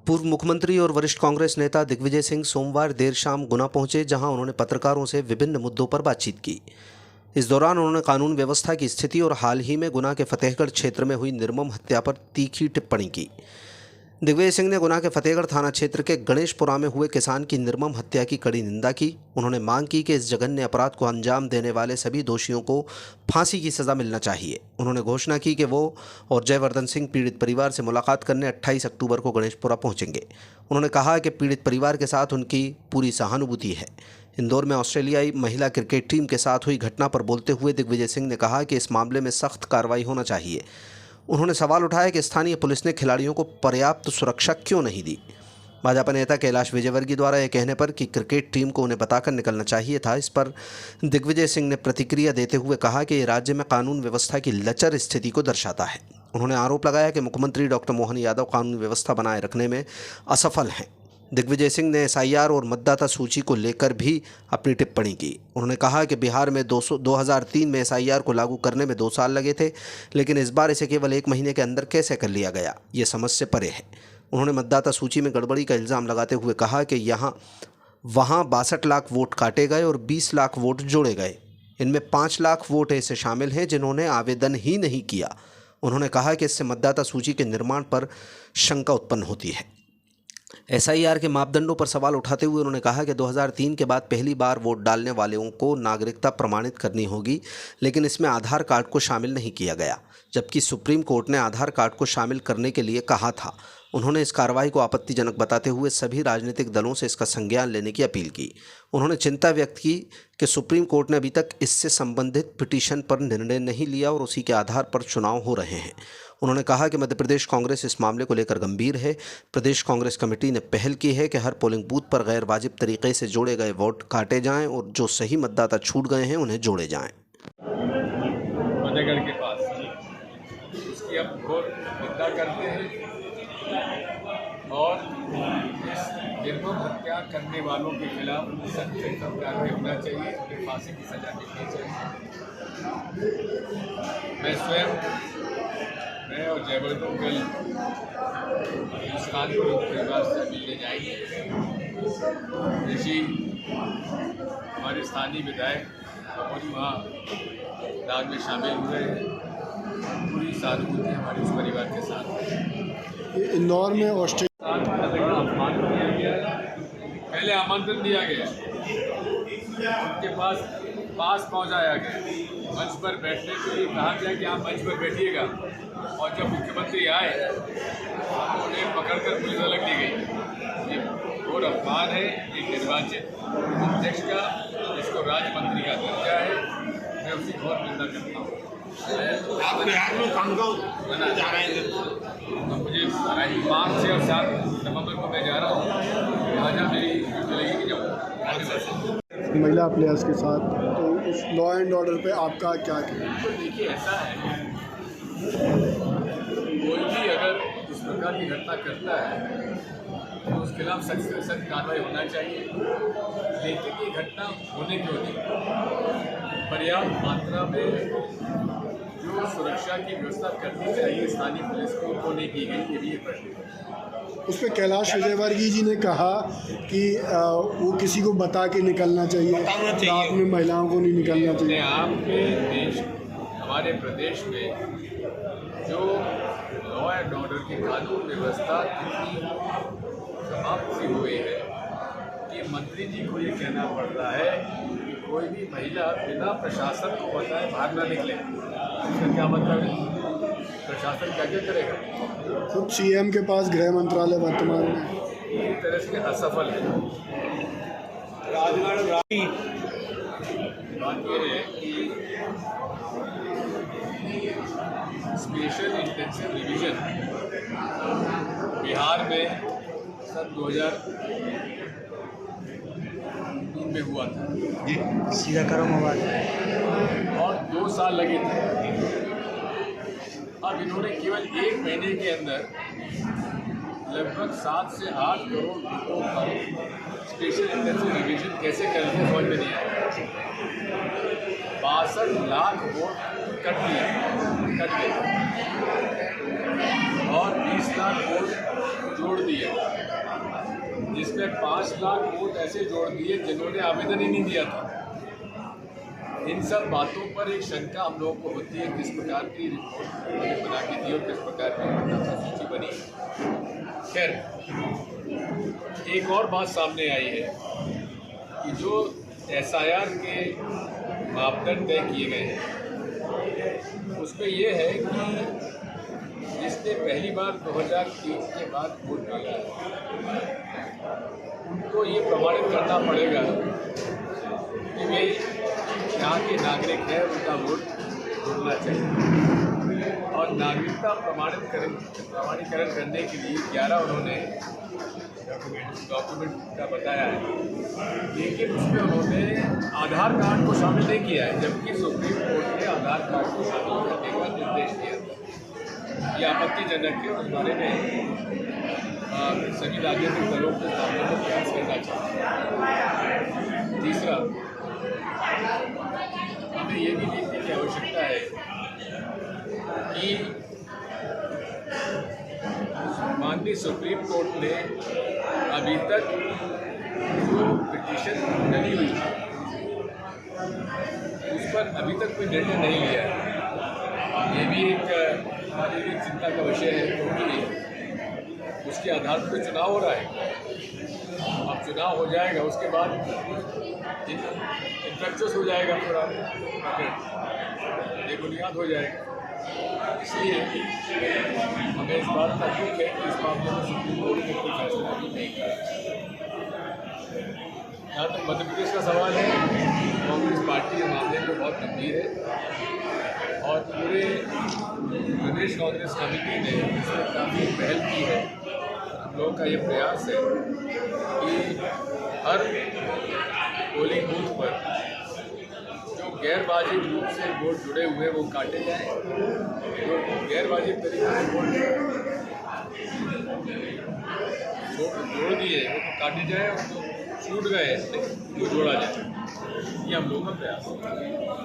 पूर्व मुख्यमंत्री और वरिष्ठ कांग्रेस नेता दिग्विजय सिंह सोमवार देर शाम गुना पहुंचे, जहां उन्होंने पत्रकारों से विभिन्न मुद्दों पर बातचीत की। इस दौरान उन्होंने कानून व्यवस्था की स्थिति और हाल ही में गुना के फतेहगढ़ क्षेत्र में हुई निर्मम हत्या पर तीखी टिप्पणी की। दिग्विजय सिंह ने गुना के फतेहगढ़ थाना क्षेत्र के गणेशपुरा में हुए किसान की निर्मम हत्या की कड़ी निंदा की। उन्होंने मांग की कि इस जघन्य अपराध को अंजाम देने वाले सभी दोषियों को फांसी की सज़ा मिलना चाहिए। उन्होंने घोषणा की कि वो और जयवर्धन सिंह पीड़ित परिवार से मुलाकात करने 28 अक्टूबर को गणेशपुरा पहुंचेंगे। उन्होंने कहा कि पीड़ित परिवार के साथ उनकी पूरी सहानुभूति है। इंदौर में ऑस्ट्रेलियाई महिला क्रिकेट टीम के साथ हुई घटना पर बोलते हुए दिग्विजय सिंह ने कहा कि इस मामले में सख्त कार्रवाई होना चाहिए। उन्होंने सवाल उठाया कि स्थानीय पुलिस ने खिलाड़ियों को पर्याप्त सुरक्षा क्यों नहीं दी। भाजपा नेता कैलाश विजयवर्गीय द्वारा यह कहने पर कि क्रिकेट टीम को उन्हें बताकर निकलना चाहिए था, इस पर दिग्विजय सिंह ने प्रतिक्रिया देते हुए कहा कि ये राज्य में कानून व्यवस्था की लचर स्थिति को दर्शाता है। उन्होंने आरोप लगाया कि मुख्यमंत्री डॉक्टर मोहन यादव कानून व्यवस्था बनाए रखने में असफल हैं। दिग्विजय सिंह ने SIR और मतदाता सूची को लेकर भी अपनी टिप्पणी की। उन्होंने कहा कि बिहार में 2003 में SIR को लागू करने में 2 साल लगे थे, लेकिन इस बार इसे केवल 1 महीने के अंदर कैसे कर लिया गया, ये समझ से परे है। उन्होंने मतदाता सूची में गड़बड़ी का इल्ज़ाम लगाते हुए कहा कि वहाँ 62 लाख वोट काटे गए और 20 लाख वोट जोड़े गए। इनमें 5 लाख वोट ऐसे शामिल हैं जिन्होंने आवेदन ही नहीं किया। उन्होंने कहा कि इससे मतदाता सूची के निर्माण पर शंका उत्पन्न होती है। SIR के मापदंडों पर सवाल उठाते हुए उन्होंने कहा कि 2003 के बाद पहली बार वोट डालने वालों को नागरिकता प्रमाणित करनी होगी, लेकिन इसमें आधार कार्ड को शामिल नहीं किया गया, जबकि सुप्रीम कोर्ट ने आधार कार्ड को शामिल करने के लिए कहा था। उन्होंने इस कार्रवाई को आपत्तिजनक बताते हुए सभी राजनीतिक दलों से इसका संज्ञान लेने की अपील की। उन्होंने चिंता व्यक्त की कि सुप्रीम कोर्ट ने अभी तक इससे संबंधित पिटीशन पर निर्णय नहीं लिया और उसी के आधार पर चुनाव हो रहे हैं। उन्होंने कहा कि मध्य प्रदेश कांग्रेस इस मामले को लेकर गंभीर है। प्रदेश कांग्रेस कमेटी ने पहल की है कि हर पोलिंग बूथ पर गैर वाजिब तरीके से जोड़े गए वोट काटे जाएं और जो सही मतदाता छूट गए हैं उन्हें जोड़े जाएं। फतेहगढ़ के पास उसकी अब घोर निंदा करते हैं और इस निर्मम हत्या करने वालों के खिलाफ सख्त से सख्त कार्रवाई होना चाहिए, उन्हें फांसी की सजा मिलनी चाहिए। मैं और जयवर्धन कल हिंदुस्तान के परिवार से मिलने जाएंगे। ऋषि हमारे स्थानीय विधायक और वहाँ दाग में शामिल हुए हैं। पूरी सहानुभूति हमारे उस परिवार के साथ। इंदौर में ऑस्ट्रेलिया अपमान किया गया, पहले आमंत्रण दिया गया, उनके पास पहुंचाया गया, मंच पर बैठने के लिए कहा गया कि आप मंच पर बैठिएगा, और जब मुख्यमंत्री आए तो उन्हें पकड़कर पुलिस अलग दी गई। ये घोर अपमान है। एक निर्वाचित अध्यक्ष का, जिसको राज्य मंत्री का दर्जा है, मैं उसकी घोर निंदा करता हूँ। मुझे 5 से और 7 नवंबर को मैं जा रहा हूँ, लिहाजा मेरी लगेगी कि जाऊँ महिला प्लेयर्स के साथ, तो उस लॉ एंड ऑर्डर पे आपका क्या कहना है? देखिए, ऐसा है, कोई भी अगर इस प्रकार की घटना करता है तो उसके खिलाफ सख्त से सख्त कार्रवाई होना चाहिए। लेकिन ये घटना होने के होती पर्याप्त मात्रा में जो सुरक्षा की व्यवस्था करनी चाहिए स्थानीय पुलिस को, वो नहीं की गई, ये भी एक प्रश्न है। उस पर कैलाश विजयवर्गीय जी ने कहा कि वो किसी को बता के निकलना चाहिए, रात में महिलाओं को नहीं निकलना चाहिए। आपके देश, हमारे प्रदेश में जो लॉ एंड ऑर्डर की कानून व्यवस्था इतनी समाप्त सी हुई है कि मंत्री जी को ये कहना पड़ रहा है कि कोई भी महिला बिना प्रशासन को बताए बाहर न निकले। इसका क्या मतलब है? प्रशासन क्या क्या करेगा? खुद CM के पास गृह मंत्रालय वर्तमान में पूरी तरह से असफल है। बात यह है कि स्पेशल इंटेंसिव रिवीजन बिहार में सन 2003 में हुआ था। सीधा करो मोबाइल। और 2 साल लगे थे। अब इन्होंने केवल 1 महीने के अंदर लगभग 7 से 8 करोड़ रुपयों का स्पेशल इंटेंसिव रिवीजन कैसे करते हैं समझ में नहीं आया। 62 लाख वोट कट दिए और 20 लाख वोट जोड़ दिए। में 5 लाख वोट ऐसे जोड़ दिए जिन्होंने आवेदन ही नहीं दिया था। इन सब बातों पर एक शंका हम लोगों को होती है, किस प्रकार की रिपोर्ट उन्होंने बना के दी और किस प्रकार की मतदाता सूची बनी। खैर, एक और बात सामने आई है कि जो SIR के मापदंड तय किए गए हैं उसमें ये है कि जिसने पहली बार 2023 के बाद वोट डाला है उनको ये प्रमाणित करना पड़ेगा कि वे यहाँ के नागरिक हैं, उनका वोट जुड़ना चाहिए। और नागरिकता प्रमाणीकरण करने के लिए 11 उन्होंने डॉक्यूमेंट का बताया है, लेकिन उसमें उन्होंने आधार कार्ड को शामिल नहीं किया है, जबकि सुप्रीम कोर्ट ने आधार कार्ड को शामिल करने का निर्देश दिया। ये आपत्तिजनक है और इस बारे में सभी राजनीतिक दलों को सामने को प्रयास करना चाहिए। तीसरा, हमें ये भी देखने की आवश्यकता है कि माननीय सुप्रीम कोर्ट ने अभी तक जो पिटीशन डली हुई थी उस पर अभी तक कोई निर्णय नहीं लिया है। ये भी एक हमारे लिए चिंता का विषय है, क्योंकि उसके आधार पर चुनाव हो रहा है। अब चुनाव हो जाएगा, उसके बाद इन्फ्रेक्चस हो जाएगा, पूरा बेबुनियाद हो जाएगा। इसलिए हमें इस बात का दुख है कि इस मामले में सुप्रीम कोर्ट ने कोई फैसला भी नहीं किया। जहाँ तक मध्य प्रदेश का सवाल है, कांग्रेस पार्टी इस मामले में बहुत गंभीर है और पूरे प्रदेश कांग्रेस कमेटी ने इसमें काफ़ी पहल की है। हम लोगों का ये प्रयास है कि हर पोलिंग बूथ पर जो गैर वाजिब रूप से वोट जुड़े हुए वो काटे जाएँ, जो गैर वाजिब तरीके से वोट जोड़ दिए वो तो काटे जाए और जो छूट गए वो जोड़ा जाए। ये हम लोगों का प्रयास है।